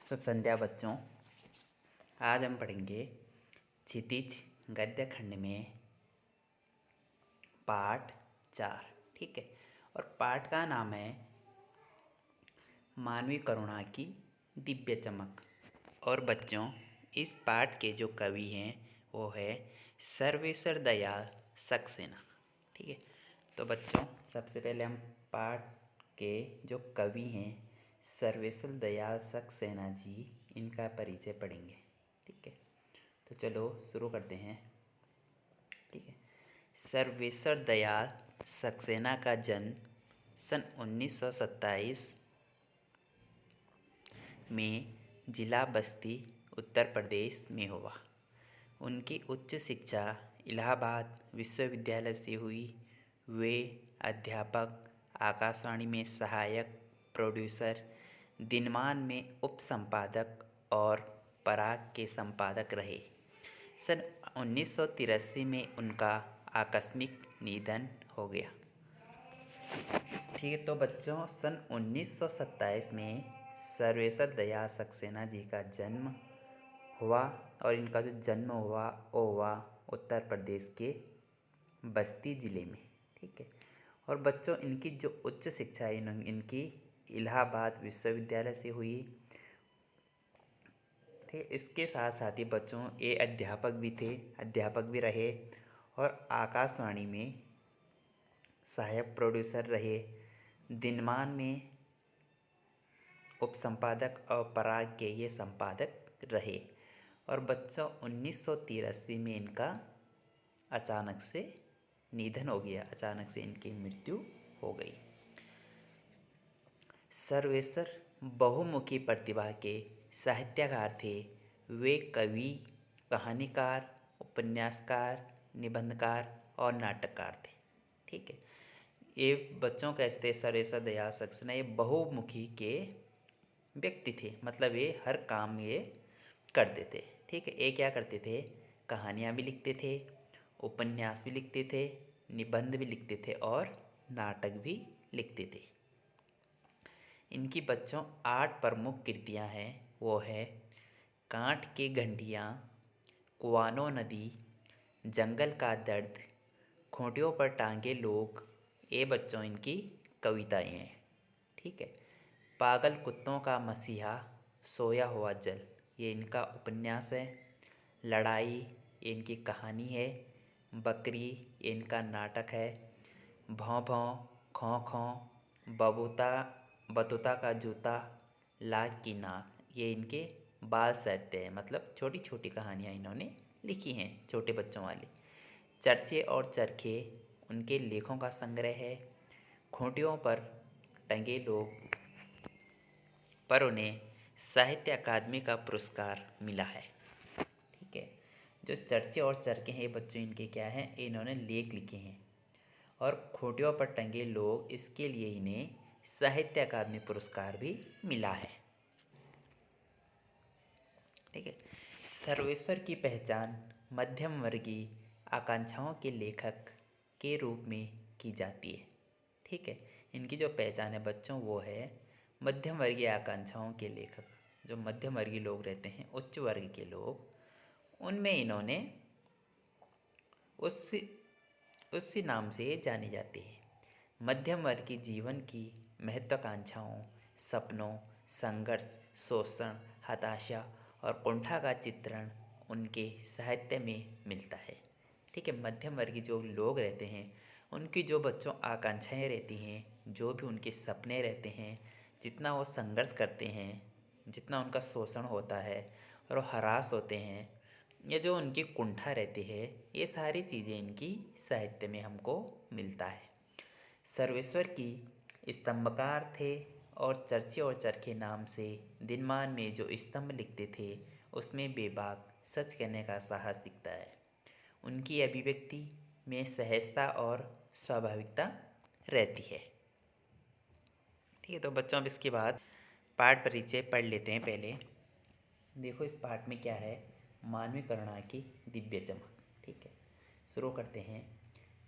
शुभ संध्या बच्चों। आज हम पढ़ेंगे क्षितिज गद्य खंड में पाठ 4। ठीक है। और पाठ का नाम है मानवीय करुणा की दिव्य चमक। और बच्चों, इस पाठ के जो कवि हैं वो है सर्वेश्वर दयाल सक्सेना। ठीक है। तो बच्चों, सबसे पहले हम पाठ के जो कवि हैं सर्वेश्वर दयाल सक्सेना जी, इनका परिचय पढ़ेंगे। ठीक है। तो चलो शुरू करते हैं। ठीक है। सर्वेश्वर दयाल सक्सेना का जन्म सन 1927 में जिला बस्ती उत्तर प्रदेश में हुआ। उनकी उच्च शिक्षा इलाहाबाद विश्वविद्यालय से हुई। वे अध्यापक, आकाशवाणी में सहायक प्रोड्यूसर, दिनमान में उप संपादक और पराग के संपादक रहे। सन 1983 में उनका आकस्मिक निधन हो गया। ठीक है। तो बच्चों, सन 1927 में सर्वेश्वर दयाल सक्सेना जी का जन्म हुआ और इनका जो जन्म हुआ वो हुआ उत्तर प्रदेश के बस्ती ज़िले में। ठीक है। और बच्चों, इनकी जो उच्च शिक्षा है इनकी इलाहाबाद विश्वविद्यालय से हुई। ठीक। इसके साथ साथ ही बच्चों ये अध्यापक भी रहे और आकाशवाणी में सहायक प्रोड्यूसर रहे। दिनमान में उप संपादक और पराग के ये संपादक रहे। और बच्चों 1983 में इनका अचानक से निधन हो गया, अचानक से इनकी मृत्यु हो गई। सर्वेश्वर बहुमुखी प्रतिभा के साहित्यकार थे। वे कवि, कहानीकार, उपन्यासकार, निबंधकार और नाटककार थे। ठीक है। ये बच्चों कहते थे सर्वेश्वर दयाल सक्सेना ये बहुमुखी के व्यक्ति थे, मतलब ये हर काम ये करते थे। ठीक है। ये क्या करते थे, कहानियाँ भी लिखते थे, उपन्यास भी लिखते थे, निबंध भी लिखते थे और नाटक भी लिखते थे। इनकी बच्चों 8 प्रमुख कृतियाँ हैं। वो है कांट की घंटियाँ, कुआनो नदी, जंगल का दर्द, खूंटियों पर टांगे लोग, ये बच्चों इनकी कविताएँ हैं। ठीक है। पागल कुत्तों का मसीहा, सोया हुआ जल, ये इनका उपन्यास है। लड़ाई, ये इनकी कहानी है। बकरी, ये इनका नाटक है। भौं भौं, खौं खौं, बबूता बतूता का जूता, लाख की नाक, ये इनके बाल साहित्य है, मतलब छोटी छोटी कहानियाँ इन्होंने लिखी हैं छोटे बच्चों वाली। चर्चे और चरखे उनके लेखों का संग्रह है। खूंटियों पर टंगे लोग पर उन्हें साहित्य अकादमी का पुरस्कार मिला है। ठीक है। जो चर्चे और चरखे हैं बच्चों इनके क्या हैं, इन्होंने लेख लिखे हैं। और खूंटियों पर टंगे लोग, इसके लिए इन्हें साहित्य अकादमी पुरस्कार भी मिला है। ठीक है। सर्वेश्वर की पहचान मध्यम वर्गीय आकांक्षाओं के लेखक के रूप में की जाती है। ठीक है। इनकी जो पहचान है बच्चों वो है मध्यम वर्गीय आकांक्षाओं के लेखक। जो मध्यम वर्गीय लोग रहते हैं, उच्च वर्ग के लोग, उनमें इन्होंने उसी नाम से जाने जाते हैं। मध्यम वर्ग की जीवन की महत्वाकांक्षाओं, सपनों, संघर्ष, शोषण, हताशा और कुंठा का चित्रण उनके साहित्य में मिलता है। ठीक है। मध्यम वर्गीय जो लोग रहते हैं उनकी जो बच्चों आकांक्षाएं रहती हैं, जो भी उनके सपने रहते हैं, जितना वो संघर्ष करते हैं, जितना उनका शोषण होता है और वो हरास होते हैं, ये जो उनकी कुंठा रहती है, ये सारी चीज़ें इनकी साहित्य में हमको मिलता है। सर्वेश्वर की स्तंभकार थे और चर्चे और चरखे नाम से दिनमान में जो स्तंभ लिखते थे उसमें बेबाक सच कहने का साहस दिखता है। उनकी अभिव्यक्ति में सहजता और स्वाभाविकता रहती है। ठीक है। तो बच्चों अब इसके बाद पाठ परिचय पढ़ लेते हैं। पहले देखो इस पाठ में क्या है, मानवीय करुणा की दिव्य चमक। ठीक है। शुरू करते हैं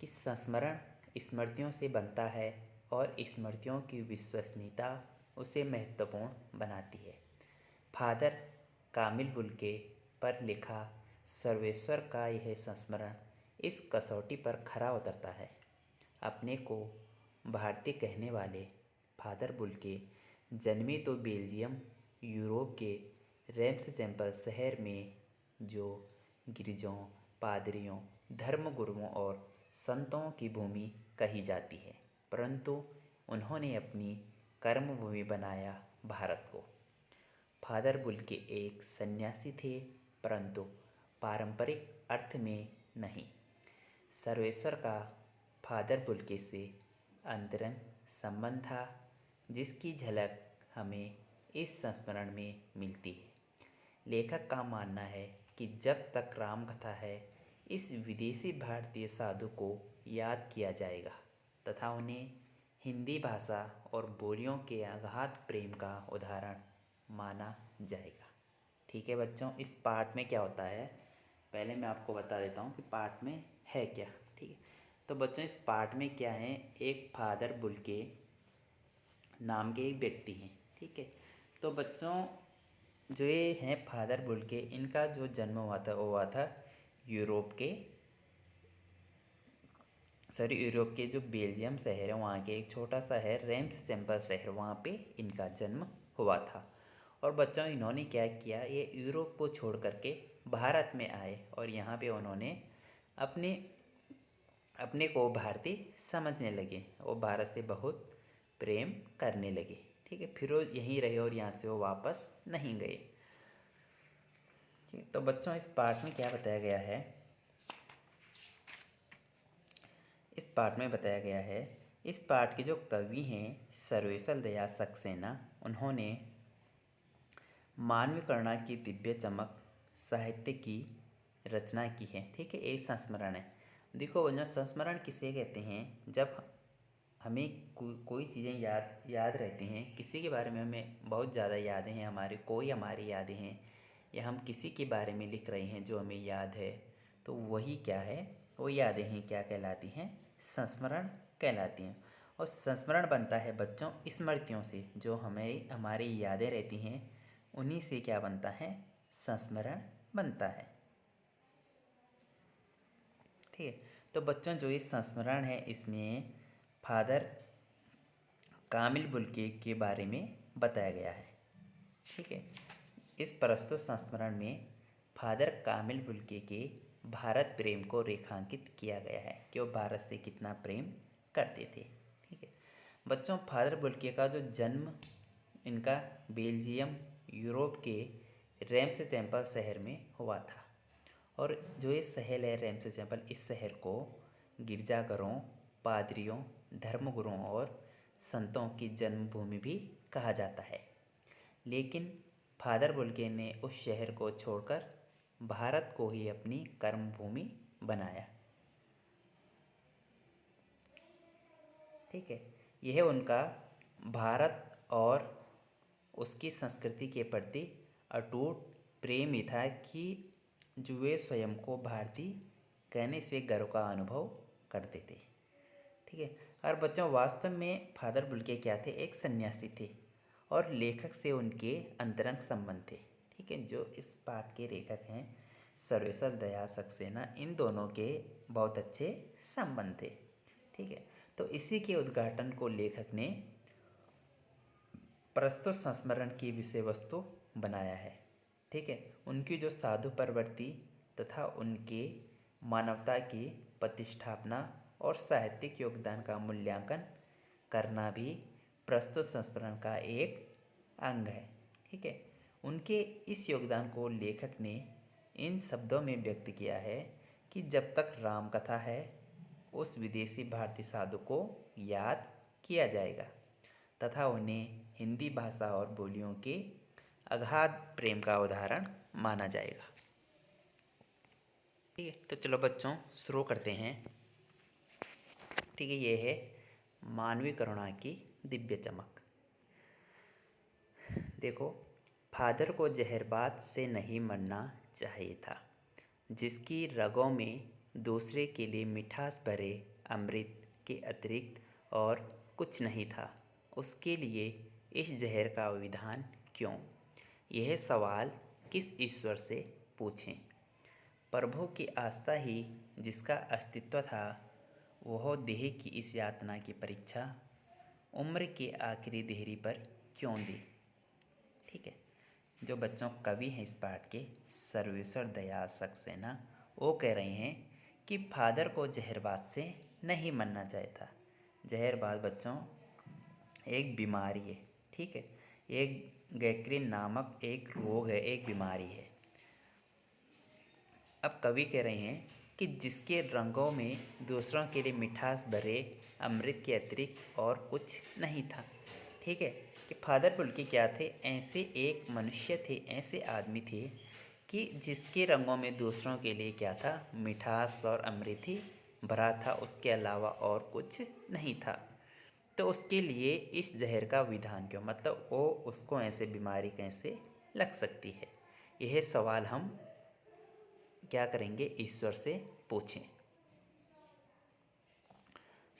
कि संस्मरण स्मृतियों से बनता है और स्मृतियों की विश्वसनीयता उसे महत्वपूर्ण बनाती है। फादर कामिल बुल्के पर लिखा सर्वेश्वर का यह संस्मरण इस कसौटी पर खरा उतरता है। अपने को भारतीय कहने वाले फादर बुल्के जन्मे तो बेल्जियम यूरोप के रेम्सचेम्पर शहर में, जो गिरजाओं, पादरियों, धर्मगुरुओं और संतों की भूमि कही जाती है, परंतु उन्होंने अपनी कर्मभूमि बनाया भारत को। फादर बुल्के एक सन्यासी थे, परंतु पारंपरिक अर्थ में नहीं। सर्वेश्वर का फादर बुल्के से अंतरंग संबंध था, जिसकी झलक हमें इस संस्मरण में मिलती है। लेखक का मानना है कि जब तक राम कथा है, इस विदेशी भारतीय साधु को याद किया जाएगा तथा उन्हें हिंदी भाषा और बोलियों के अगाध प्रेम का उदाहरण माना जाएगा। ठीक है बच्चों, इस पाठ में क्या होता है पहले मैं आपको बता देता हूँ कि पाठ में है क्या। ठीक है, तो बच्चों इस पाठ में क्या है, एक फादर बुल्के नाम के एक व्यक्ति हैं। ठीक है, तो बच्चों जो ये हैं फादर बुल्के, इनका जो जन्म हुआ था वो हुआ था यूरोप के जो बेल्जियम शहर है वहाँ के एक छोटा सा है रेम्सचेम्पर शहर, वहाँ पे इनका जन्म हुआ था। और बच्चों इन्होंने क्या किया, ये यूरोप को छोड़ करके भारत में आए और यहाँ पे उन्होंने अपने अपने को भारतीय समझने लगे और भारत से बहुत प्रेम करने लगे। ठीक है, फिर वो यहीं रहे और यहाँ से वो वापस नहीं गए। तो बच्चों इस पाठ में क्या बताया गया है, इस पाठ में बताया गया है, इस पाठ के जो कवि हैं सर्वेश्वर दयाल सक्सेना, उन्होंने मानवीकरणा की दिव्य चमक साहित्य की रचना की है। ठीक है, एक संस्मरण है। देखो वजह संस्मरण किसे कहते हैं, जब हमें कोई चीज़ें याद रहती हैं, किसी के बारे में हमें बहुत ज़्यादा यादें हैं, हमारी यादें हैं, या हम किसी के बारे में लिख रहे हैं जो हमें याद है, तो वही क्या है, वो यादें हैं क्या कहलाती हैं, संस्मरण कहलाती हैं। और संस्मरण बनता है बच्चों स्मृतियों से, जो हमें हमारी यादें रहती हैं उन्हीं से क्या बनता है, संस्मरण बनता है। ठीक है, तो बच्चों जो ये संस्मरण है इसमें फादर कामिल बुल्के के बारे में बताया गया है। ठीक है, इस प्रस्तुत संस्मरण में फादर कामिल बुल्के के भारत प्रेम को रेखांकित किया गया है कि वो भारत से कितना प्रेम करते थे। ठीक है बच्चों, फादर बुल्के का जो जन्म इनका बेल्जियम यूरोप के रेम्सचेम्पर शहर में हुआ था। और जो ये शहर है रेम्सचेम्पर, इस शहर को गिरजाघरों, पादरियों, धर्मगुरुओं और संतों की जन्मभूमि भी कहा जाता है। लेकिन फादर बुल्के ने उस शहर को छोड़कर भारत को ही अपनी कर्मभूमि बनाया। ठीक है, यह उनका भारत और उसकी संस्कृति के प्रति अटूट प्रेम ही था कि जो वे स्वयं को भारतीय कहने से गर्व का अनुभव करते थे। ठीक है, और बच्चों वास्तव में फादर बुल्के क्या थे, एक सन्यासी थे और लेखक से उनके अंतरंग संबंध थे। ठीक है, जो इस पाठ के लेखक हैं सर्वेश्वर दयाल सक्सेना, इन दोनों के बहुत अच्छे संबंध थे। ठीक है, तो इसी के उद्घाटन को लेखक ने प्रस्तुत संस्मरण की विषय वस्तु बनाया है। ठीक है, उनकी जो साधु प्रवृत्ति तथा उनके मानवता की प्रतिष्ठापना और साहित्यिक योगदान का मूल्यांकन करना भी प्रस्तुत संस्मरण का एक अंग है। ठीक है, उनके इस योगदान को लेखक ने इन शब्दों में व्यक्त किया है कि जब तक राम कथा है, उस विदेशी भारतीय साधु को याद किया जाएगा तथा उन्हें हिंदी भाषा और बोलियों के अगाध प्रेम का उदाहरण माना जाएगा। ठीक है, तो चलो बच्चों शुरू करते हैं। ठीक है, ये है मानवीय करुणा की दिव्य चमक। देखो, फादर को जहरबाद से नहीं मरना चाहिए था, जिसकी रगों में दूसरे के लिए मिठास भरे अमृत के अतिरिक्त और कुछ नहीं था, उसके लिए इस जहर का विधान क्यों। यह सवाल किस ईश्वर से पूछें। प्रभु की आस्था ही जिसका अस्तित्व था, वह देह की इस यातना की परीक्षा उम्र के आखिरी देहरी पर क्यों दी। ठीक है, जो बच्चों कवि हैं इस पाठ के, सर्वेश्वर दयाल सक्सेना, वो कह रहे हैं कि फादर को जहरबाद से नहीं मरना चाहिए था। जहरबाद बच्चों एक बीमारी है। ठीक है, एक गैक्रीन नामक एक रोग है, एक बीमारी है। अब कवि कह रहे हैं कि जिसके रंगों में दूसरों के लिए मिठास भरे अमृत के अतिरिक्त और कुछ नहीं था। ठीक है, कि फादर बुल्की क्या थे, ऐसे एक मनुष्य थे, ऐसे आदमी थे कि जिसके रंगों में दूसरों के लिए क्या था, मिठास और अमृत ही भरा था, उसके अलावा और कुछ नहीं था। तो उसके लिए इस जहर का विधान क्यों, मतलब वो उसको ऐसे बीमारी कैसे लग सकती है। यह सवाल हम क्या करेंगे, ईश्वर से पूछें।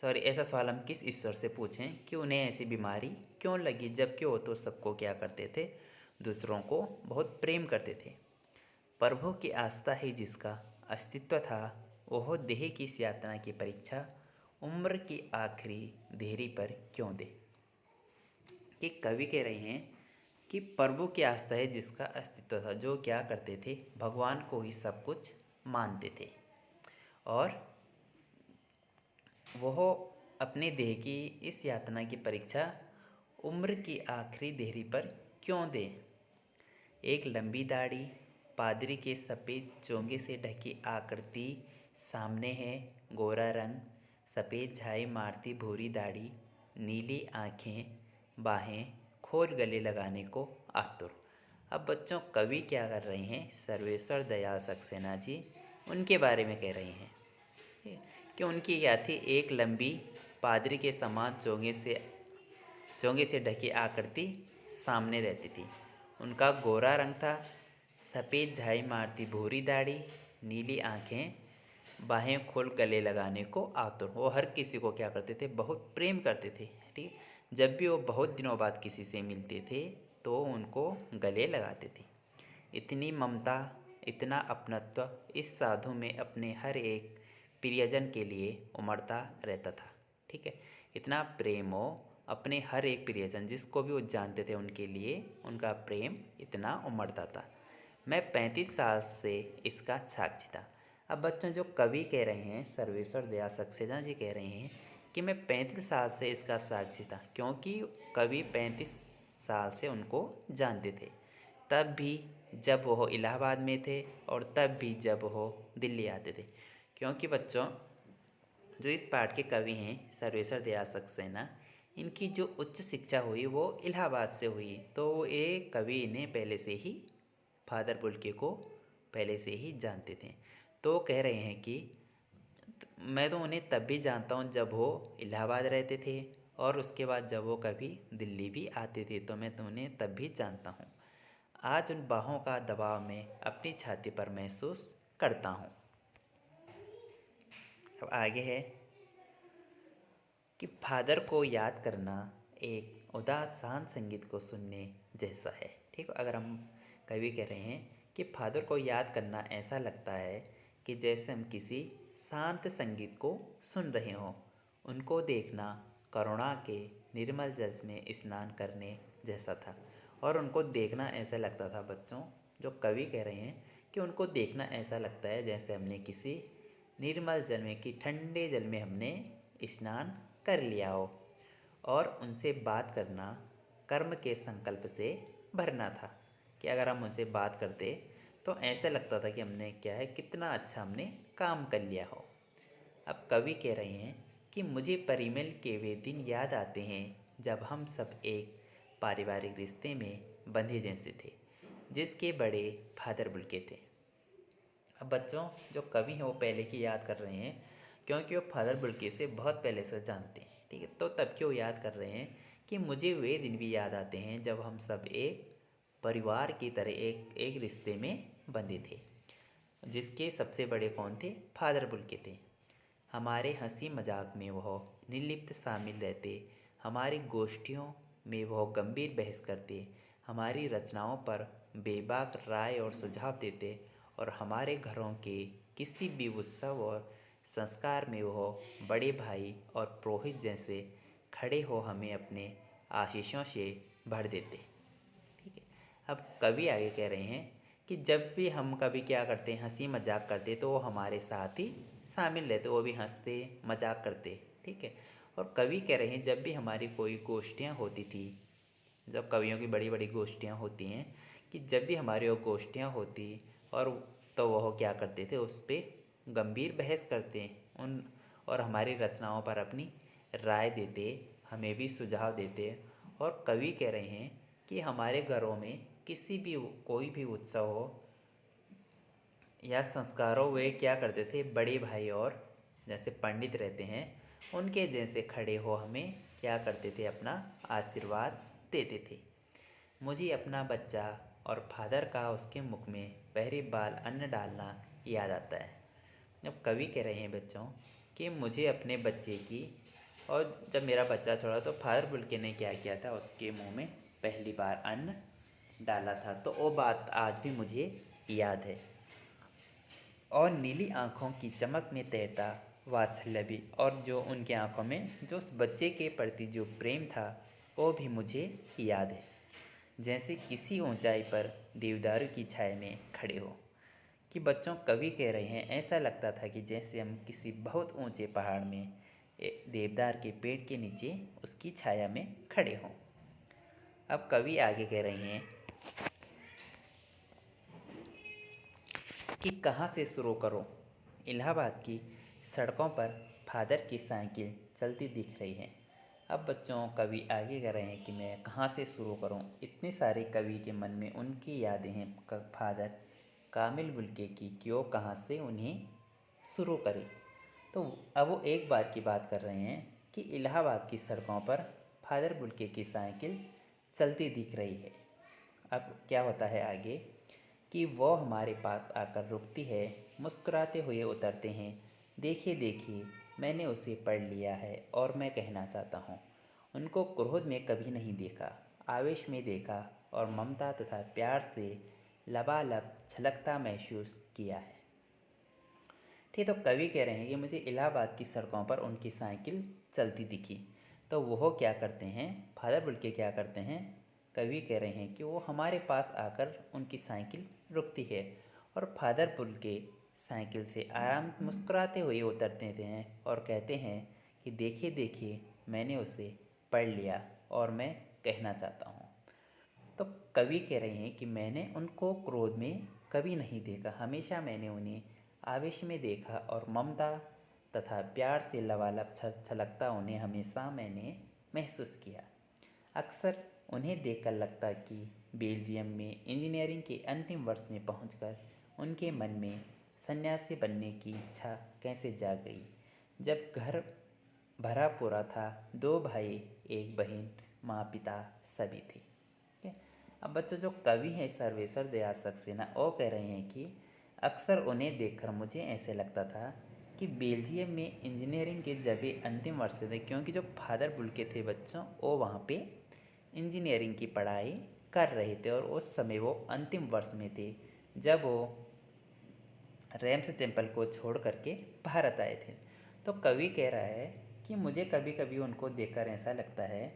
सॉरी, ऐसा सवाल हम किस ईश्वर से पूछें कि उन्हें ऐसी बीमारी क्यों लगी, जबकि वो तो सबको क्या करते थे, दूसरों को बहुत प्रेम करते थे। प्रभु की आस्था ही जिसका अस्तित्व था, वह देह की इस यातना की परीक्षा उम्र की आखिरी देहरी पर क्यों दे। कि कवि कह रहे हैं कि प्रभु की आस्था है जिसका अस्तित्व था, जो क्या करते थे, भगवान को ही सब कुछ मानते थे, और वह अपने देह की इस यातना की परीक्षा उम्र की आखिरी देहरी पर क्यों दे। एक लंबी दाढ़ी, पादरी के सफ़ेद चोंगे से ढकी आकृति सामने है, गोरा रंग, सफ़ेद झाई मारती भूरी दाढ़ी, नीली आँखें, बाहें खोल गले लगाने को आतुर। अब बच्चों कवि क्या कर रहे हैं, सर्वेश्वर दयाल सक्सेना जी उनके बारे में कह रहे हैं कि उनकी क्या थी, एक लंबी पादरी के समान चोंगे से ढकी आकृति सामने रहती थी। उनका गोरा रंग था, सफ़ेद झाई मारती भूरी दाढ़ी, नीली आँखें, बाहें खोल गले लगाने को आतुर। वो हर किसी को क्या करते थे, बहुत प्रेम करते थे। ठीक, जब भी वो बहुत दिनों बाद किसी से मिलते थे तो उनको गले लगाते थे। इतनी ममता, इतना अपनत्व इस साधु में अपने हर एक प्रियजन के लिए उमड़ता रहता था। ठीक है, इतना प्रेम हो अपने हर एक प्रियजन, जिसको भी वो जानते थे, उनके लिए उनका प्रेम इतना उमड़ता था। मैं 35 साल से इसका साक्षी था। अब बच्चों जो कवि कह रहे हैं, सर्वेश्वर दयाल सक्सेना जी कह रहे हैं कि मैं 35 साल से इसका साक्षी था, क्योंकि कवि 35 साल से उनको जानते थे। तब भी जब वो इलाहाबाद में थे और तब भी जब वो दिल्ली आते थे। क्योंकि बच्चों जो इस पाठ के कवि हैं सर्वेश्वर दयाल सक्सेना, इनकी जो उच्च शिक्षा हुई वो इलाहाबाद से हुई। तो ये कवि इन्हें पहले से ही, फादर बुल्के को पहले से ही जानते थे। तो कह रहे हैं कि मैं तो उन्हें तब भी जानता हूँ जब वो इलाहाबाद रहते थे, और उसके बाद जब वो कभी दिल्ली भी आते थे तो मैं तो उन्हें तब भी जानता हूँ। आज उन बाहों का दबाव मैं अपनी छाती पर महसूस करता हूँ। अब आगे है कि फादर को याद करना एक उदास शांत संगीत को सुनने जैसा है। ठीक, अगर हम कवि कह रहे हैं कि फादर को याद करना ऐसा लगता है कि जैसे हम किसी शांत संगीत को सुन रहे हों। उनको देखना करुणा के निर्मल जल में स्नान करने जैसा था, और उनको देखना ऐसा लगता था बच्चों, जो कवि कह रहे हैं कि उनको देखना ऐसा लगता है जैसे हमने किसी निर्मल जल में, कि ठंडे जल में हमने स्नान कर लिया हो। और उनसे बात करना कर्म के संकल्प से भरना था, कि अगर हम उनसे बात करते तो ऐसा लगता था कि हमने क्या है, कितना अच्छा हमने काम कर लिया हो। अब कवि कह रहे हैं कि मुझे परिमल के वे दिन याद आते हैं जब हम सब एक पारिवारिक रिश्ते में बंधे जैसे थे, जिसके बड़े फादर बुल्के थे। अब बच्चों जो कवि हैं वो पहले की याद कर रहे हैं, क्योंकि वो फादर बुल्के से बहुत पहले से जानते हैं। ठीक है, तो तब क्यों याद कर रहे हैं कि मुझे वे दिन भी याद आते हैं जब हम सब एक परिवार की तरह एक एक रिश्ते में बंधे थे, जिसके सबसे बड़े कौन थे, फादर बुल्के थे। हमारे हंसी मजाक में वह निर्लिप्त शामिल रहते, हमारी गोष्ठियों में वह गंभीर बहस करते, हमारी रचनाओं पर बेबाक राय और सुझाव देते और हमारे घरों के किसी भी उत्सव और संस्कार में वो बड़े भाई और पुरोहित जैसे खड़े हो हमें अपने आशीषों से भर देते। ठीक है। अब कवि आगे कह रहे हैं कि जब भी हम कभी क्या करते हैं, हंसी मजाक करते, तो वो हमारे साथ ही शामिल रहते, वो भी हंसते मजाक करते। ठीक है। और कवि कह रहे हैं जब भी हमारी कोई गोष्ठियाँ होती थी, जब कवियों की बड़ी बड़ी गोष्ठियाँ होती हैं, कि जब भी हमारी वो गोष्ठियाँ होती और तो वह क्या करते थे, उस पर गंभीर बहस करते उन और हमारी रचनाओं पर अपनी राय देते, हमें भी सुझाव देते। और कवि कह रहे हैं कि हमारे घरों में किसी भी कोई भी उत्सव हो या संस्कार हो, वे क्या करते थे, बड़े भाई और जैसे पंडित रहते हैं उनके जैसे खड़े हो हमें क्या करते थे, अपना आशीर्वाद देते थे। मुझे अपना बच्चा और फादर का उसके मुख में पहली बार अन्न डालना याद आता है। अब कवि कह रहे हैं बच्चों कि मुझे अपने बच्चे की, और जब मेरा बच्चा छोड़ा तो फादर बुल्के ने क्या किया था, उसके मुंह में पहली बार अन्न डाला था। तो वो बात आज भी मुझे याद है। और नीली आँखों की चमक में तैरता वात्सल्य भी, और जो उनके आँखों में जो उस बच्चे के प्रति जो प्रेम था वो भी मुझे याद है। जैसे किसी ऊंचाई पर देवदारू की छाया में खड़े हो। कि बच्चों कवि कह रहे हैं ऐसा लगता था कि जैसे हम किसी बहुत ऊंचे पहाड़ में देवदार के पेड़ के नीचे उसकी छाया में खड़े हों। अब कवि आगे कह रहे हैं कि कहाँ से शुरू करूँ। इलाहाबाद की सड़कों पर फादर की साइकिल चलती दिख रही है। अब बच्चों कवि आगे कह रहे हैं कि मैं कहाँ से शुरू करूँ। इतने सारे कवि के मन में उनकी यादें हैं फादर कामिल बुल्के की, कि वो कहाँ से उन्हें शुरू करे। तो अब वो एक बार की बात कर रहे हैं कि इलाहाबाद की सड़कों पर फादर बुल्के की साइकिल चलती दिख रही है। अब क्या होता है आगे कि वो हमारे पास आकर रुकती है, मुस्कुराते हुए उतरते हैं। देखिए देखिए, मैंने उसे पढ़ लिया है और मैं कहना चाहता हूँ। उनको क्रोध में कभी नहीं देखा, आवेश में देखा और ममता तथा प्यार से लबालब छलकता महसूस किया है। ठीक, तो कवि कह रहे हैं कि मुझे इलाहाबाद की सड़कों पर उनकी साइकिल चलती दिखी। तो वो क्या करते हैं, फादर बुल्के क्या करते हैं, कवि कह रहे हैं कि वो हमारे पास आकर उनकी साइकिल रुकती है और फादर बुल्के साइकिल से आराम मुस्कुराते हुए उतरते हैं और कहते हैं कि देखिए देखिए, मैंने उसे पढ़ लिया और मैं कहना चाहता हूँ। तो कवि कह रहे हैं कि मैंने उनको क्रोध में कभी नहीं देखा, हमेशा मैंने उन्हें आवेश में देखा और ममता तथा प्यार से लबालब छलकता उन्हें हमेशा मैंने महसूस किया। अक्सर उन्हें देखकर लगता कि बेल्जियम में इंजीनियरिंग के अंतिम वर्ष में पहुंचकर उनके मन में सन्यासी बनने की इच्छा कैसे जाग गई। जब घर भरा पूरा था, 2 भाई, 1 बहन, माँ पिता सभी थे। ठीक है। अब बच्चों जो कवि हैं सर्वेश्वर दयाल सक्सेना, वो कह रहे हैं कि अक्सर उन्हें देखकर मुझे ऐसे लगता था कि बेल्जियम में इंजीनियरिंग के जब ये अंतिम वर्ष थे, क्योंकि जो फादर बुल्के थे बच्चों, वो वहाँ पे इंजीनियरिंग की पढ़ाई कर रहे थे और उस समय वो अंतिम वर्ष में थे जब वो रेम्स टेम्पल को छोड़ करके भारत आए थे। तो कवि कह रहा है कि मुझे कभी कभी उनको देखकर ऐसा लगता है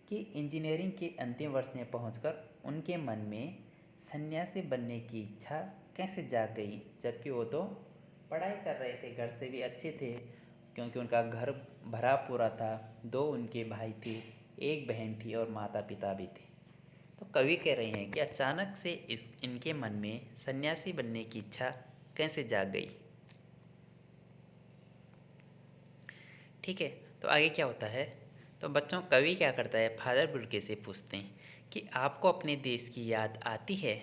कि इंजीनियरिंग के अंतिम वर्ष में पहुंचकर उनके मन में सन्यासी बनने की इच्छा कैसे जाग गई, जबकि वो तो पढ़ाई कर रहे थे, घर से भी अच्छे थे, क्योंकि उनका घर भरा पूरा था, 2 उनके भाई थे, 1 बहन थी और माता पिता भी थे। तो कवि कह रहे हैं कि अचानक से इनके मन में सन्यासी बनने की इच्छा कैसे जाग गई। ठीक है। तो आगे क्या होता है, तो बच्चों कवि क्या करता है, फादर बुल्के से पूछते हैं कि आपको अपने देश की याद आती है।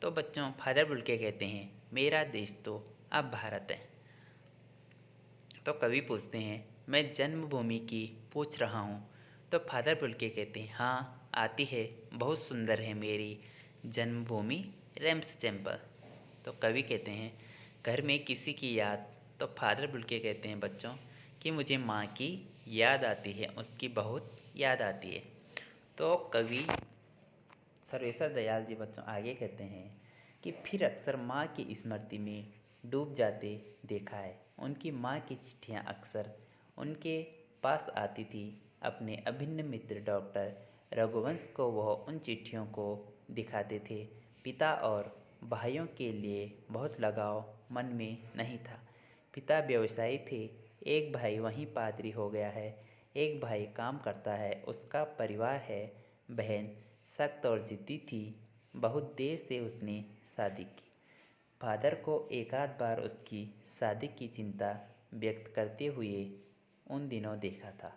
तो बच्चों फादर बुल्के कहते हैं मेरा देश तो अब भारत है। तो कवि पूछते हैं मैं जन्मभूमि की पूछ रहा हूँ। तो फादर बुल्के कहते हैं हाँ आती है, बहुत सुंदर है मेरी जन्मभूमि रेम्स टेम्पल। तो कवि कहते हैं घर में किसी की याद। तो फादर बुल्के कहते हैं बच्चों कि मुझे माँ की याद आती है, उसकी बहुत याद आती है। तो कवि सर्वेश्वर दयाल जी बच्चों आगे कहते हैं कि फिर अक्सर माँ की स्मृति में डूब जाते देखा है। उनकी माँ की चिट्ठियाँ अक्सर उनके पास आती थी। अपने अभिन्न मित्र डॉक्टर रघुवंश को वह उन चिट्ठियों को दिखाते थे। पिता और भाइयों के लिए बहुत लगाव मन में नहीं था। पिता व्यवसायी थे, एक भाई वहीं पादरी हो गया है, एक भाई काम करता है, उसका परिवार है। बहन सख्त और ज़िद्दी थी, बहुत देर से उसने शादी की। फादर को एकाध बार उसकी शादी की चिंता व्यक्त करते हुए उन दिनों देखा था।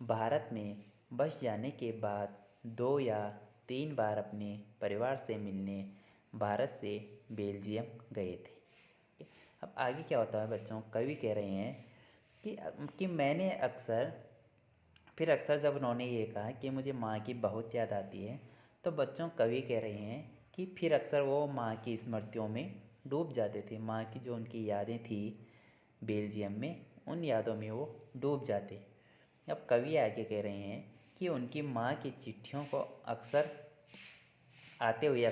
भारत में बस जाने के बाद 2 या 3 बार अपने परिवार से मिलने भारत से बेल्जियम गए थे। अब आगे क्या होता है बच्चों, कवि कह रहे हैं कि मैंने अक्सर फिर अक्सर जब उन्होंने ये कहा कि मुझे माँ की बहुत याद आती है, तो बच्चों कवि कह रहे हैं कि फिर अक्सर वो माँ की स्मृतियों में डूब जाते थे। माँ की जो उनकी यादें थी बेल्जियम में, उन यादों में वो डूब जाते। अब कवि आगे कह रहे हैं कि उनकी माँ की चिट्ठियों को अक्सर आते हुए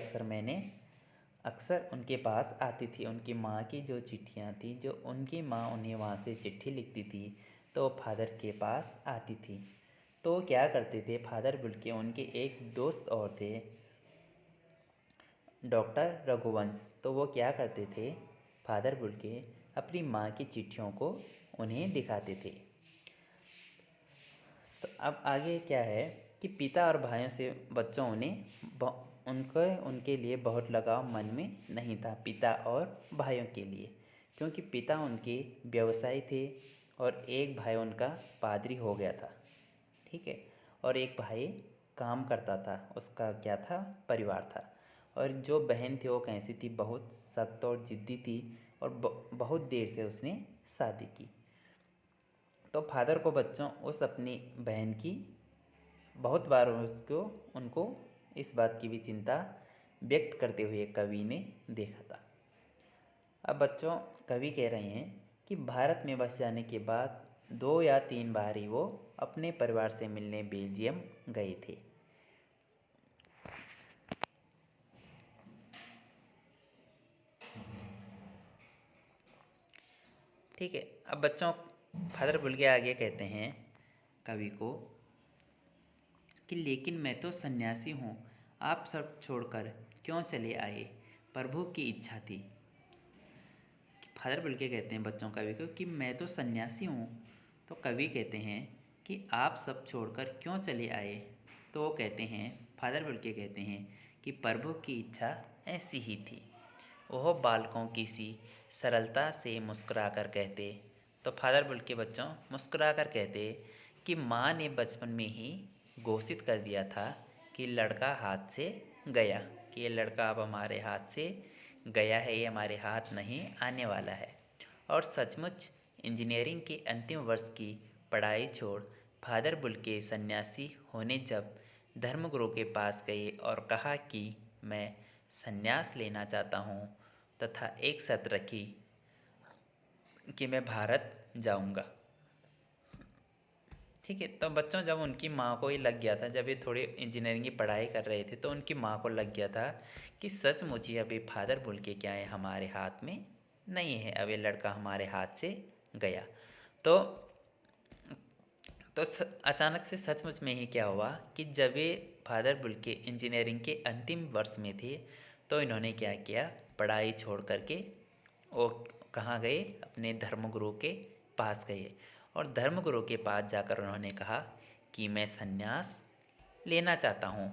अक्सर उनके पास आती थी। उनकी माँ की जो चिट्ठियाँ थी, जो उनकी माँ उन्हें वहाँ से चिट्ठी लिखती थी, तो वो फादर के पास आती थी। तो क्या करते थे फादर बुल्के, उनके एक दोस्त और थे डॉक्टर रघुवंश। तो वो क्या करते थे, फादर बुल्के अपनी माँ की चिट्ठियों को उन्हें दिखाते थे। अब आगे क्या है कि पिता और भाइयों से बच्चों उनके लिए बहुत लगाव मन में नहीं था, पिता और भाइयों के लिए, क्योंकि पिता उनके व्यवसायी थे और एक भाई उनका पादरी हो गया था, ठीक है, और एक भाई काम करता था, उसका क्या था, परिवार था। और जो बहन थी वो कैसी थी, बहुत सख्त और ज़िद्दी थी और बहुत देर से उसने शादी की। तो फादर को बच्चों उस अपनी बहन की बहुत बार उनको इस बात की भी चिंता व्यक्त करते हुए कवि ने देखा था। अब बच्चों कवि कह रहे हैं कि भारत में बस जाने के बाद 2 या 3 बार ही वो अपने परिवार से मिलने बेल्जियम गए थे। ठीक है। अब बच्चों फादर बुल्के आगे कहते हैं कवि को कि लेकिन मैं तो सन्यासी हूँ, आप सब छोड़कर क्यों चले आए, प्रभु की इच्छा थी। फादर बुल्के कहते हैं बच्चों कवि को कि मैं तो सन्यासी हूँ, तो कवि कहते हैं कि आप सब छोड़कर क्यों चले आए। तो वो कहते हैं, फादर बुल्के कहते हैं कि प्रभु की इच्छा ऐसी ही थी। वह बालकों की सी सरलता से मुस्कुराकर कहते, तो फादर बुल्के बच्चों मुस्कुराकर कहते कि माँ ने बचपन में ही घोषित कर दिया था कि लड़का हाथ से गया, कि ये लड़का अब हमारे हाथ से गया है, ये हमारे हाथ नहीं आने वाला है। और सचमुच इंजीनियरिंग के अंतिम वर्ष की पढ़ाई छोड़ फादर बुल्के सन्यासी होने जब धर्मगुरु के पास गए और कहा कि मैं संन्यास लेना चाहता हूँ तथा एक शर्त रखी कि मैं भारत जाऊँगा। ठीक है। तो बच्चों जब उनकी माँ को ये लग गया था, जब ये थोड़ी इंजीनियरिंग की पढ़ाई कर रहे थे, तो उनकी माँ को लग गया था कि सचमुच ही अभी फादर बुल्के क्या है, हमारे हाथ में नहीं है, अब ये लड़का हमारे हाथ से गया। तो अचानक से सचमुच में ही क्या हुआ कि जब ये फादर बुल्के इंजीनियरिंग के अंतिम वर्ष में थे, तो इन्होंने क्या किया, पढ़ाई छोड़ करके वो कहाँ गए, अपने धर्मगुरु के पास गए। और धर्मगुरु के पास जाकर उन्होंने कहा कि मैं संन्यास लेना चाहता हूँ,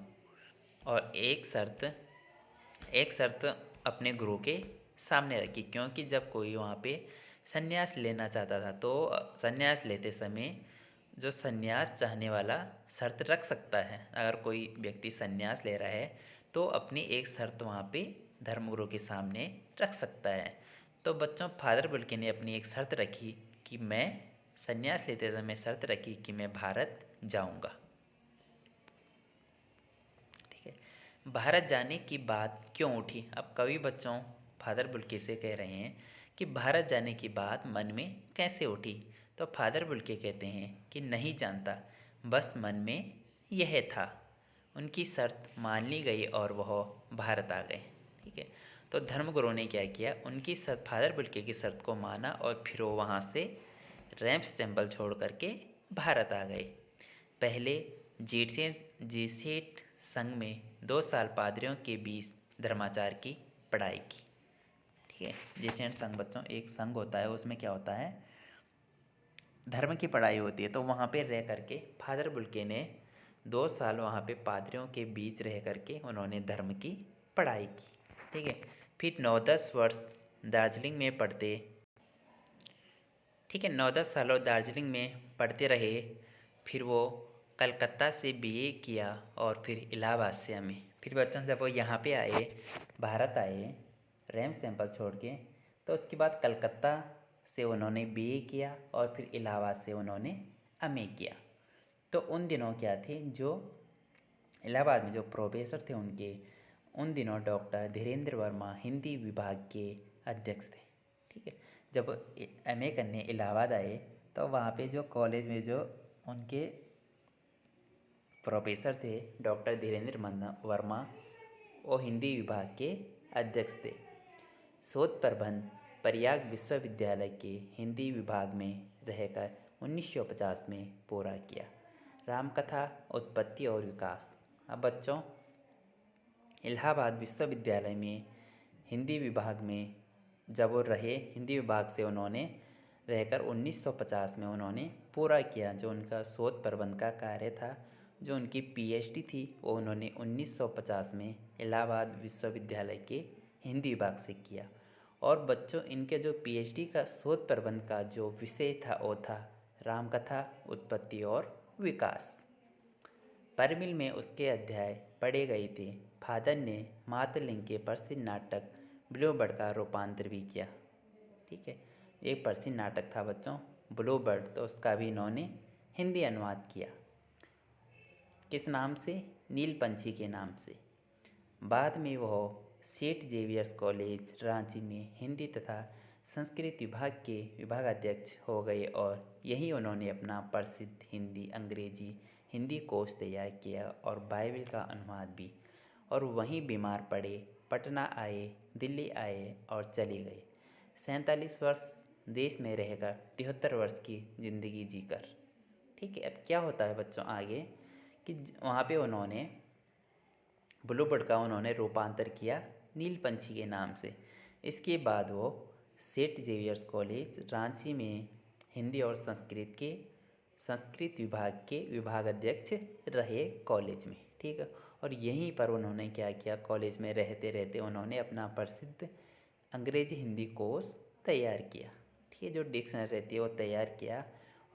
और एक शर्त अपने गुरु के सामने रखी, क्योंकि जब कोई वहाँ पे संन्यास लेना चाहता था तो संन्यास लेते समय जो संन्यास चाहने वाला शर्त रख सकता है। अगर कोई व्यक्ति संन्यास ले रहा है तो अपनी एक शर्त वहाँ पे धर्मगुरु के सामने रख सकता है। तो बच्चों फादर बुल्के ने अपनी एक शर्त रखी कि मैं संन्यास लेते समय शर्त रखी कि मैं भारत जाऊँगा। ठीक है। भारत जाने की बात क्यों उठी। अब कवि बच्चों फादर बुल्के से कह रहे हैं कि भारत जाने की बात मन में कैसे उठी। तो फादर बुल्के कहते हैं कि नहीं जानता, बस मन में यह था। उनकी शर्त मान ली गई और वह भारत आ गए। ठीक है, तो धर्मगुरु ने क्या किया, उनकी शर्त, फादर बुल्के की शर्त को माना और फिर वो वहाँ से रैम्स टेम्पल छोड़ करके भारत आ गए। पहले जेसेट संघ में 2 साल पादरियों के बीच धर्माचार की पढ़ाई की। ठीक है, जेसेट संघ बच्चों एक संघ होता है, उसमें क्या होता है, धर्म की पढ़ाई होती है। तो वहाँ पे रह करके फादर बुल्के ने 2 साल वहाँ पे पादरियों के बीच रह करके उन्होंने धर्म की पढ़ाई की। ठीक है, फिर 9-10 वर्ष दार्जिलिंग में पढ़ते, ठीक है, 9-10 सालों दार्जिलिंग में पढ़ते रहे। फिर वो कलकत्ता से बीए किया और फिर इलाहाबाद से एमए। फिर बच्चों जब वो यहाँ पे आए, भारत आए रैम्स टेम्पल छोड़ के, तो उसके बाद कलकत्ता से उन्होंने बीए किया और फिर इलाहाबाद से उन्होंने एमए किया। तो उन दिनों क्या थे, जो इलाहाबाद में जो प्रोफेसर थे उनके, उन दिनों डॉक्टर धीरेन्द्र वर्मा हिंदी विभाग के अध्यक्ष थे। ठीक है, जब एमए करने इलाहाबाद आए तो वहाँ पे जो कॉलेज में जो उनके प्रोफेसर थे डॉक्टर धीरेन्द्र वर्मा, वो हिंदी विभाग के अध्यक्ष थे। शोध प्रबंध प्रयाग विश्वविद्यालय के हिंदी विभाग में रहकर 1950 में पूरा किया। रामकथा उत्पत्ति और विकास। अब बच्चों इलाहाबाद विश्वविद्यालय में हिंदी विभाग में जब वो रहे, हिंदी विभाग से उन्होंने रहकर 1950 में उन्होंने पूरा किया। जो उनका शोध प्रबंध का कार्य था, जो उनकी पीएचडी थी, वो उन्होंने 1950 में इलाहाबाद विश्वविद्यालय के हिंदी विभाग से किया। और बच्चों इनके जो पीएचडी का शोध प्रबंध का जो विषय था वो था रामकथा उत्पत्ति और विकास। परमिल में उसके अध्याय पढ़े गए थे। फादर ने मातलिंग के प्रसिद्ध नाटक ब्लूबर्ड का रूपांतर भी किया। ठीक है, एक प्रसिद्ध नाटक था बच्चों ब्लूबर्ड, तो उसका भी इन्होंने हिंदी अनुवाद किया। किस नाम से, नीलपंछी के नाम से। बाद में वह सेंट जेवियर्स कॉलेज रांची में हिंदी तथा संस्कृत विभाग के विभागाध्यक्ष हो गए और यहीं उन्होंने अपना प्रसिद्ध हिंदी अंग्रेजी हिंदी कोश तैयार किया और बाइबल का अनुवाद भी। और वहीं बीमार पड़े, पटना आए, दिल्ली आए और चले गए। 47 वर्ष देश में रहकर 73 वर्ष की ज़िंदगी जीकर। ठीक है, अब क्या होता है बच्चों आगे कि वहाँ पे उन्होंने ब्लूबर्ड का उन्होंने रूपांतर किया नीलपंछी के नाम से। इसके बाद वो सेंट जेवियर्स कॉलेज रांची में हिंदी और संस्कृत विभाग के विभागाध्यक्ष रहे कॉलेज में। ठीक है, और यहीं पर उन्होंने क्या किया, कॉलेज में रहते रहते उन्होंने अपना प्रसिद्ध अंग्रेजी हिंदी कोर्स तैयार किया। ठीक है, जो डिक्शनरी रहती है वो तैयार किया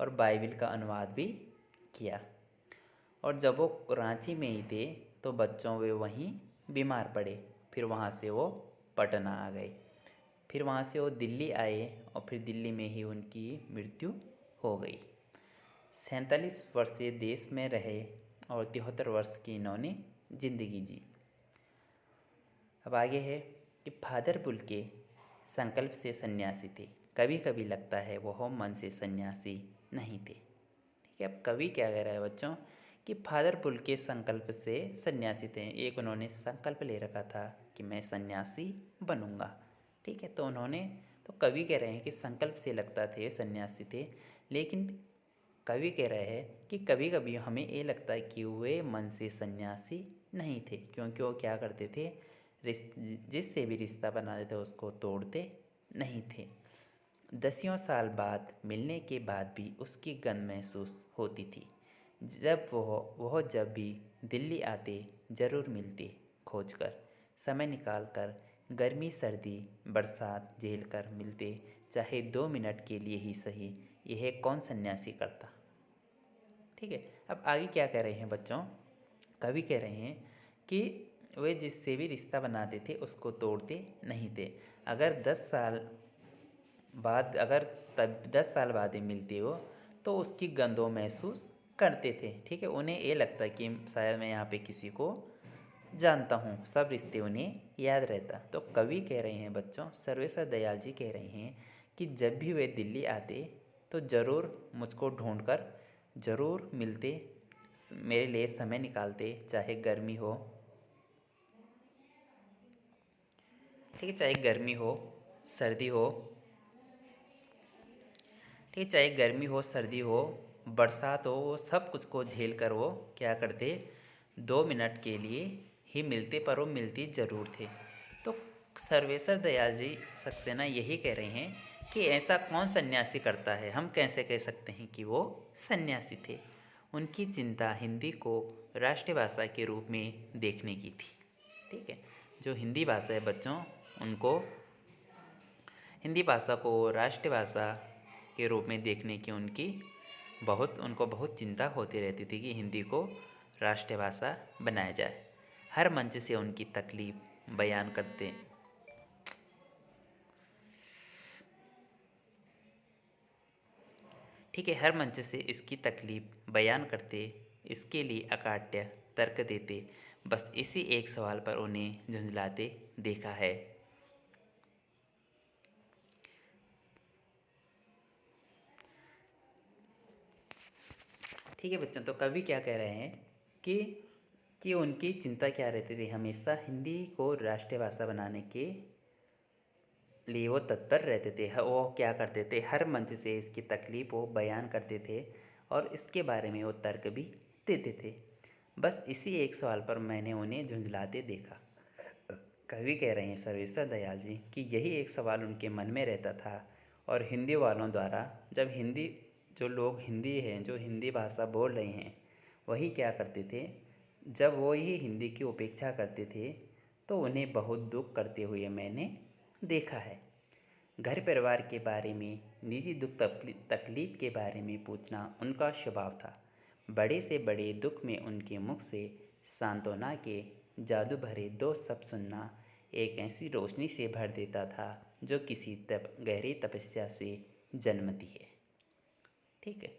और बाइबल का अनुवाद भी किया। और जब वो रांची में ही थे तो बच्चों वे वहीं बीमार पड़े। फिर वहाँ से वो पटना आ गए। फिर वहाँ से वो दिल्ली आए और फिर दिल्ली में ही उनकी मृत्यु हो गई। 47 वर्ष से देश में रहे और 73 वर्ष की इन्होंने ज़िंदगी जी। अब आगे है कि फादर बुल्के संकल्प से सन्यासी थे। कभी कभी लगता है वह मन से सन्यासी नहीं थे। ठीक है, अब कवि क्या कह रहा है बच्चों कि फादर बुल्के संकल्प से सन्यासी थे। एक उन्होंने संकल्प ले रखा था कि मैं सन्यासी बनूंगा। ठीक है, तो उन्होंने, तो कवि कह रहे हैं कि संकल्प से लगता थे सन्यासी थे, लेकिन कवि कह रहे हैं कि कभी कभी हमें ये लगता है कि वे मन से सन्यासी नहीं थे, क्योंकि वो क्या करते थे, जिससे भी रिश्ता बनाते थे उसको तोड़ते नहीं थे। 10 साल बाद मिलने के बाद भी उसकी गंध महसूस होती थी। जब वह जब भी दिल्ली आते ज़रूर मिलते, खोजकर समय निकाल कर गर्मी सर्दी बरसात झेल कर मिलते, चाहे 2 मिनट के लिए ही सही। यह कौन सन्यासी करता। ठीक है, अब आगे क्या कह रहे हैं बच्चों, कवि कह रहे हैं कि वे जिससे भी रिश्ता बनाते थे उसको तोड़ते नहीं थे। अगर 10 साल बाद, अगर तब 10 साल बाद ही मिलते हो तो उसकी गंधों महसूस करते थे। ठीक है, उन्हें ये लगता कि शायद मैं यहाँ पे किसी को जानता हूँ, सब रिश्ते उन्हें याद रहता। तो कवि कह रहे हैं बच्चों, सर्वेश्वर दयाल जी कह रहे हैं कि जब भी वे दिल्ली आते तो ज़रूर मुझको ढूंढकर ज़रूर मिलते, मेरे लिए समय निकालते, चाहे गर्मी हो, ठीक है, चाहे गर्मी हो, सर्दी हो, ठीक है, चाहे गर्मी हो, सर्दी हो, बरसात हो, वो सब कुछ को झेल कर वो क्या करते, 2 मिनट के लिए ही मिलते, पर वो मिलती ज़रूर थे। तो सर्वेश्वर दयाल जी सक्सेना यही कह रहे हैं कि ऐसा कौन सन्यासी करता है, हम कैसे कह सकते हैं कि वो सन्यासी थे। उनकी चिंता हिंदी को राष्ट्रभाषा के रूप में देखने की थी। ठीक है, जो हिंदी भाषा है बच्चों, उनको हिंदी भाषा को राष्ट्रभाषा के रूप में देखने की उनको बहुत चिंता होती रहती थी कि हिंदी को राष्ट्रभाषा बनाया जाए। हर मंच से उनकी तकलीफ बयान करते, ठीक है, हर मंच से इसकी तकलीफ बयान करते, इसके लिए अकाट्य तर्क देते, बस इसी एक सवाल पर उन्हें झुंझलाते देखा है। ठीक है बच्चों, तो कवि क्या कह रहे हैं कि उनकी चिंता क्या रहती थी, हमेशा हिंदी को राष्ट्रभाषा बनाने के लिए वो तत्पर रहते थे। वो क्या करते थे, हर मंच से इसकी तकलीफ वो बयान करते थे और इसके बारे में वो तर्क भी देते थे। बस इसी एक सवाल पर मैंने उन्हें झुंझलाते देखा। कवि कह रहे हैं सर्वेश्वर दयाल जी कि यही एक सवाल उनके मन में रहता था और हिंदी वालों द्वारा, जब हिंदी जो लोग हिंदी हैं, जो हिंदी भाषा बोल रहे हैं, वही क्या करते थे, जब वो ही हिंदी की उपेक्षा करते थे तो उन्हें बहुत दुख करते हुए मैंने देखा है। घर परिवार के बारे में, निजी दुख तकलीफ के बारे में पूछना उनका स्वभाव था। बड़े से बड़े दुख में उनके मुख से सांत्वना के जादू भरे 2 शब्द सुनना एक ऐसी रोशनी से भर देता था जो किसी गहरी तपस्या से जन्मती है। ठीक है,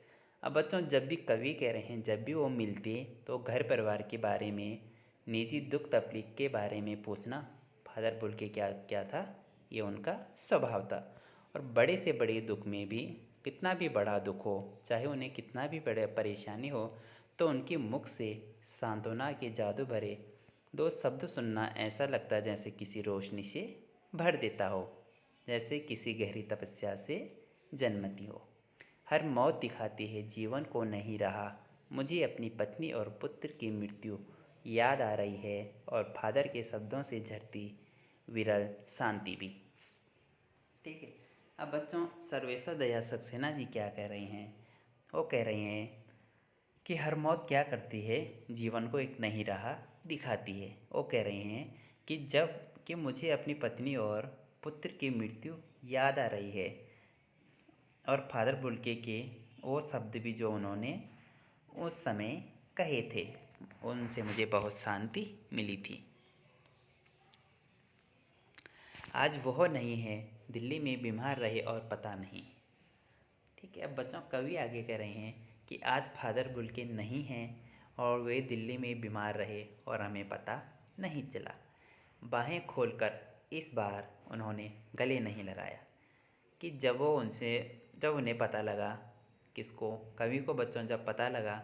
अब बच्चों जब भी कवि कह रहे हैं, जब भी वो मिलते तो घर परिवार के बारे में, निजी दुख तकलीफ के बारे में पूछना फादर बोल के क्या क्या था, ये उनका स्वभाव था। और बड़े से बड़े दुख में भी, कितना भी बड़ा दुख हो, चाहे उन्हें कितना भी बड़े परेशानी हो, तो उनके मुख से सांत्वना के जादू भरे 2 शब्द सुनना ऐसा लगता है जैसे किसी रोशनी से भर देता हो, जैसे किसी गहरी तपस्या से जन्मती हो। हर मौत दिखाती है जीवन को नहीं रहा, मुझे अपनी पत्नी और पुत्र की मृत्यु याद आ रही है और फादर के शब्दों से झरती विरल शांति भी। ठीक है, अब बच्चों सर्वेश्वर दयाल सक्सेना जी क्या कह रही हैं, वो कह रही हैं कि हर मौत क्या करती है, जीवन को एक नहीं रहा दिखाती है। वो कह रही हैं कि जब कि मुझे अपनी पत्नी और पुत्र की मृत्यु याद आ रही है, और फादर बुल्के के वो शब्द भी जो उन्होंने उस समय कहे थे, उनसे मुझे बहुत शांति मिली थी। आज वह नहीं है, दिल्ली में बीमार रहे और पता नहीं। ठीक है, अब बच्चों कवि आगे कह रहे हैं कि आज फादर बुल्के नहीं हैं और वे दिल्ली में बीमार रहे और हमें पता नहीं चला। बाहें खोलकर इस बार उन्होंने गले नहीं लगाया कि जब उन्हें पता लगा, किसको, कवि को बच्चों जब पता लगा,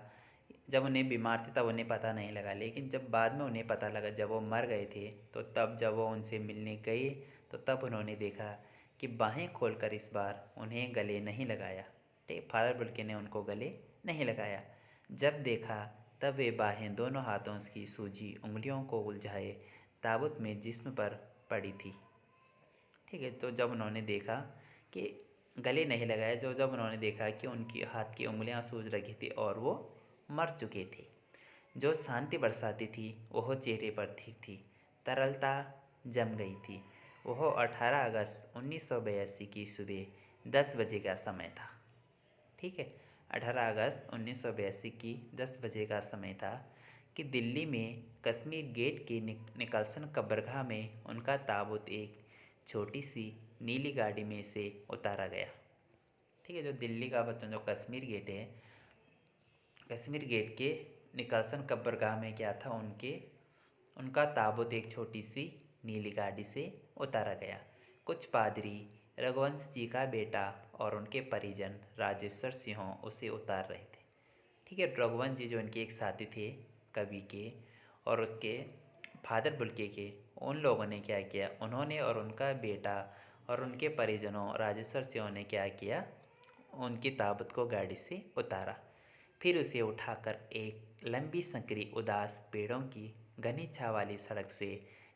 जब उन्हें बीमार थे तब उन्हें पता नहीं लगा, लेकिन जब बाद में उन्हें पता लगा, जब वो मर गए थे, तो तब जब वो उनसे मिलने गए तो तब उन्होंने देखा कि बाहें खोलकर इस बार उन्हें गले नहीं लगाया। ठीक, फादर बुल्के ने उनको गले नहीं लगाया। जब देखा तब वे बाहें दोनों हाथों की सूजी उंगलियों को उलझाए ताबूत में जिस्म पर पड़ी थी। ठीक है, तो जब उन्होंने देखा कि गले नहीं लगाया, जब उन्होंने देखा कि उनकी हाथ की उंगलियां सूज रही थी और वो मर चुके थे, जो शांति बरसाती थी वह चेहरे पर थी, तरलता जम गई थी। वह 18 अगस्त 1982 की सुबह 10 बजे का समय था। ठीक है, 18 अगस्त 1982 की 10 बजे का समय था कि दिल्ली में कश्मीर गेट के निकलसन कब्रगाह में उनका ताबूत एक छोटी सी नीली गाड़ी में से उतारा गया। ठीक है, जो दिल्ली का बच्चों जो कश्मीर गेट है, कश्मीर गेट के निकलसन कब्रगाह में क्या था, उनका ताबूत एक छोटी सी नीली गाड़ी से उतारा गया। कुछ पादरी, रघुवंश जी का बेटा और उनके परिजन राजेश्वर सिंह उसे उतार रहे थे। ठीक है। रघुवंश जी जो उनके एक साथी थे कवि के और उसके फादर बुल्के के, उन लोगों ने क्या किया, उन्होंने और उनका बेटा और उनके परिजनों राजेश्वर सिंह ने क्या किया, उनकी ताबूत को गाड़ी से उतारा। फिर उसे उठाकर एक लंबी संकरी उदास पेड़ों की घनी छाव वाली सड़क से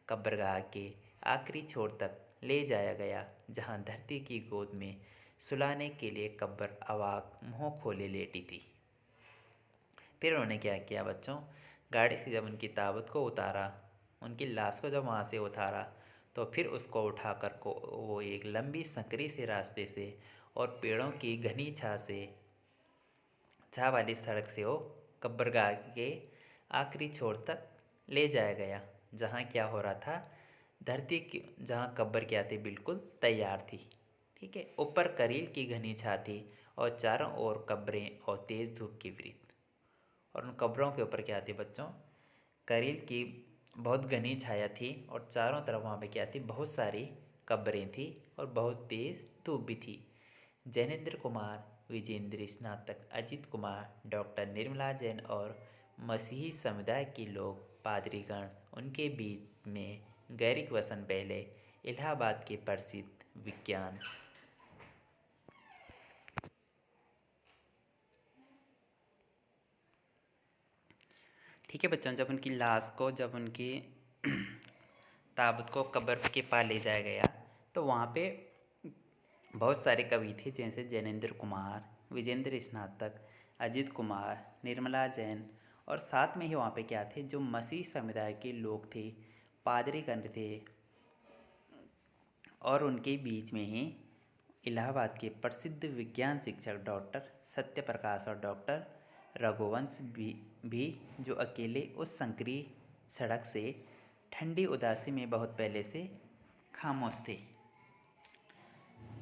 कब्रगाह के आखिरी छोर तक ले जाया गया, जहां धरती की गोद में सुलाने के लिए कब्र अवाक मुँह खोले लेटी थी। फिर उन्होंने क्या किया बच्चों, गाड़ी से जब उनकी ताबूत को उतारा, उनकी लाश को जब वहाँ से उतारा, तो फिर उसको उठाकर को वो एक लंबी संकरी से रास्ते से और पेड़ों की घनी छाह वाली सड़क से वो कब्रगाह के आखिरी छोर तक ले जाया गया, जहाँ क्या हो रहा था, धरती की जहाँ कब्र क्या थी बिल्कुल तैयार थी। ठीक है। ऊपर करील की घनी छाह थी और चारों ओर कब्रें और तेज़ धूप की वृत्त। और उन कब्रों के ऊपर क्या थी बच्चों, करील की बहुत घनी छाया थी और चारों तरफ वहाँ पे क्या थी, बहुत सारी कब्रें थी और बहुत तेज़ धूप भी थी। जैनेन्द्र कुमार, विजेंद्र स्नातक, अजित कुमार, डॉक्टर निर्मला जैन और मसीही समुदाय के लोग पादरीगण उनके बीच में गैरिक वसन पहले इलाहाबाद के प्रसिद्ध विज्ञान ठीक है बच्चों, जब उनकी लाश को जब उनकी ताबूत को कब्र के पास ले जाया गया, तो वहाँ पे बहुत सारे कवि थे, जैसे जैनेन्द्र कुमार, विजेंद्र स्नातक, अजित कुमार, निर्मला जैन, और साथ में ही वहाँ पे क्या थे, जो मसीह समुदाय के लोग थे, पादरीगण थे, और उनके बीच में ही इलाहाबाद के प्रसिद्ध विज्ञान शिक्षक डॉक्टर सत्यप्रकाश और डॉक्टर रघुवंश भी जो अकेले उस संकरी सड़क से ठंडी उदासी में बहुत पहले से खामोश थे।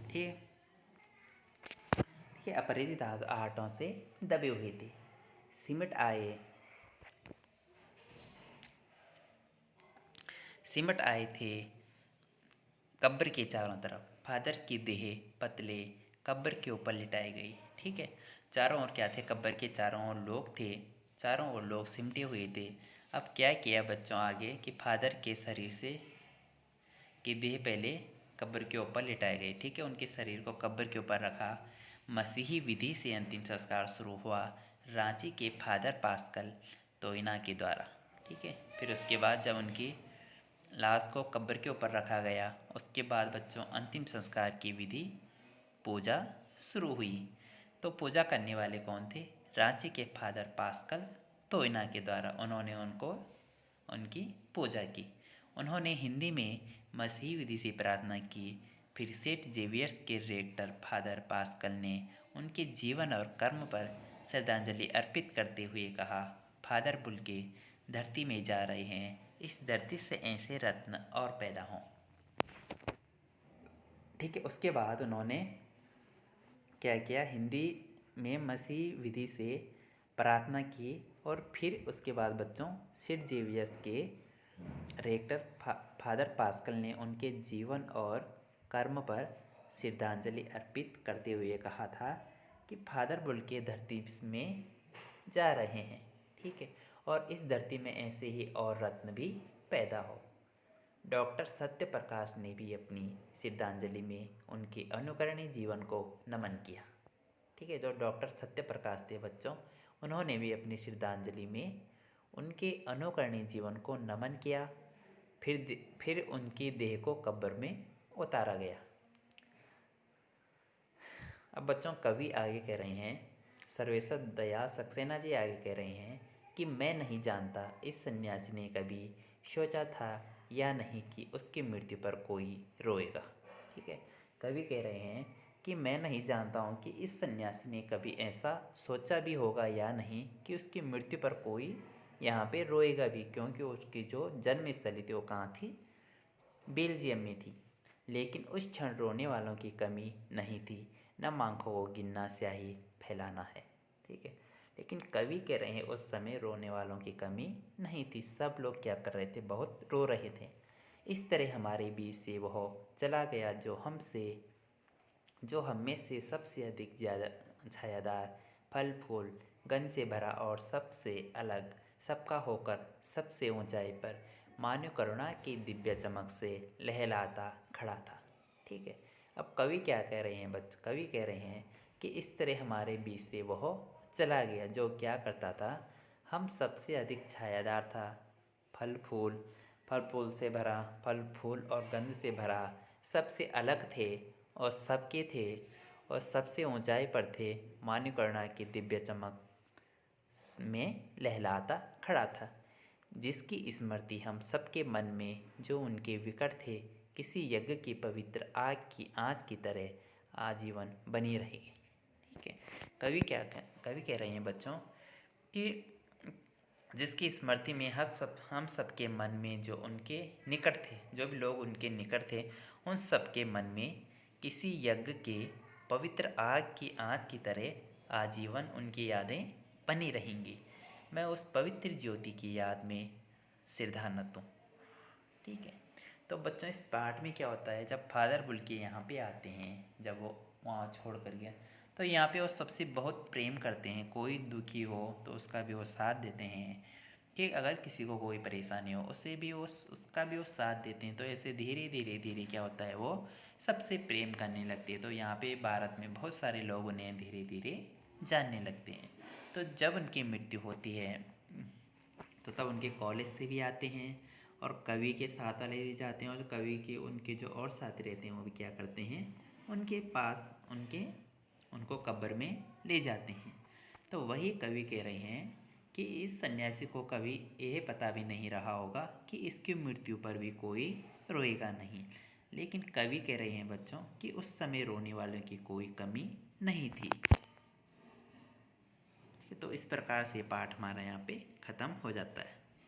ठीक है। अपरिचित आहटों से दबे हुए थे। सिमट आए थे कब्र के चारों तरफ। फादर की देह पतले कब्र के ऊपर लिटाई गई। ठीक है। चारों ओर क्या थे, कब्र के चारों ओर लोग थे, चारों ओर लोग सिमटे हुए थे। अब क्या किया बच्चों आगे कि फादर के शरीर से की देह पहले कब्र के ऊपर लिटाई गई। ठीक है। उनके शरीर को कब्र के ऊपर रखा। मसीही विधि से अंतिम संस्कार शुरू हुआ रांची के फादर पास्कल तोइना के द्वारा। ठीक है। फिर उसके बाद जब उनकी लाश को कब्र के ऊपर रखा गया, उसके बाद बच्चों अंतिम संस्कार की विधि पूजा शुरू हुई। तो पूजा करने वाले कौन थे, रांची के फादर पास्कल तोइना के द्वारा उन्होंने उनकी पूजा की। उन्होंने हिंदी में मसीही विधि से प्रार्थना की। फिर सेंट जेवियर्स के रेक्टर फादर पास्कल ने उनके जीवन और कर्म पर श्रद्धांजलि अर्पित करते हुए कहा, फादर बुल्के धरती में जा रहे हैं, इस धरती से ऐसे रत्न और पैदा हों। ठीक है। उसके बाद उन्होंने क्या किया, हिंदी में मसीह विधि से प्रार्थना की और फिर उसके बाद बच्चों सेंट जेवियर्स के रेक्टर फादर पास्कल ने उनके जीवन और कर्म पर श्रद्धांजलि अर्पित करते हुए कहा था कि फादर बुल्के धरती में जा रहे हैं। ठीक है। और इस धरती में ऐसे ही और रत्न भी पैदा हो। डॉक्टर सत्य प्रकाश ने भी अपनी श्रद्धांजलि में उनके अनुकरणीय जीवन को नमन किया। ठीक है। जो डॉक्टर सत्य प्रकाश थे बच्चों, उन्होंने भी अपनी श्रद्धांजलि में उनके अनुकरणीय जीवन को नमन किया। फिर उनकी देह को कब्र में उतारा गया। अब बच्चों कवि आगे कह रहे हैं, सर्वेश्वर दयाल सक्सेना जी आगे कह रहे हैं कि मैं नहीं जानता इस सन्यासी ने कभी सोचा था या नहीं कि उसकी मृत्यु पर कोई रोएगा। ठीक है। कवि कह रहे हैं कि मैं नहीं जानता हूँ कि इस सन्यासी ने कभी ऐसा सोचा भी होगा या नहीं कि उसकी मृत्यु पर कोई यहाँ पे रोएगा भी, क्योंकि उसकी जो जन्मस्थली थी वो कहाँ थी, बेल्जियम में थी। लेकिन उस क्षण रोने वालों की कमी नहीं थी, न आँखों को गिनना स्याही फैलाना है। ठीक है। लेकिन कवि कह रहे हैं उस समय रोने वालों की कमी नहीं थी। सब लोग क्या कर रहे थे, बहुत रो रहे थे। इस तरह हमारे बीच से वह चला गया जो हम में से सबसे अधिक ज़्यादा छायादार, फल फूल, गंध से भरा और सबसे अलग, सबका होकर सबसे ऊंचाई पर मानव करुणा की दिव्य चमक से लहलाता खड़ा था। ठीक है। अब कवि क्या कह रहे हैं बच्चों? कवि कह रहे हैं कि इस तरह हमारे बीच से वह चला गया जो क्या करता था, हम सबसे अधिक छायादार था, फल फूल से भरा, फल फूल और गंध से भरा, सबसे अलग थे और सबके थे और सबसे ऊंचाई पर थे, मानव करुणा की दिव्य चमक में लहलाता खड़ा था, जिसकी स्मृति हम सबके मन में जो उनके विकट थे किसी यज्ञ की पवित्र आग की आँच की तरह आजीवन बनी रहेगी। ठीक है। कवि कह रहे हैं बच्चों कि जिसकी स्मृति में हम सबके मन में जो उनके निकट थे, जो भी लोग उनके निकट थे, उन सबके मन में किसी यज्ञ के पवित्र आग की आँच की तरह आजीवन उनकी यादें बनी रहेंगी। मैं उस पवित्र ज्योति की याद में सिरधानत हूँ। ठीक है। तो बच्चों इस पाठ में क्या होता है, जब फादर बुल्के यहाँ पे आते हैं, जब वो वहाँ छोड़ कर गया, तो यहाँ पे वो सबसे बहुत प्रेम करते हैं। कोई दुखी हो तो उसका भी वो साथ देते हैं, कि अगर किसी को कोई परेशानी हो उसे भी वो उसका भी वो साथ देते हैं। तो ऐसे धीरे धीरे धीरे क्या होता है, वो सबसे प्रेम करने लगते हैं। तो यहाँ पे भारत में बहुत सारे लोग उन्हें धीरे धीरे जानने लगते हैं। तो जब उनकी मृत्यु होती है तो तब उनके कॉलेज से भी आते हैं और कवि के साथ वाले भी जाते हैं, और कवि के उनके जो और साथी रहते हैं वो भी क्या करते हैं, उनके पास उनको कब्र में ले जाते हैं। तो वही कवि कह रहे हैं कि इस सन्यासी को कभी यह पता भी नहीं रहा होगा कि इसकी मृत्यु पर भी कोई रोएगा नहीं, लेकिन कवि कह रहे हैं बच्चों कि उस समय रोने वालों की कोई कमी नहीं थी। तो इस प्रकार से पाठ हमारा यहाँ पे ख़त्म हो जाता है।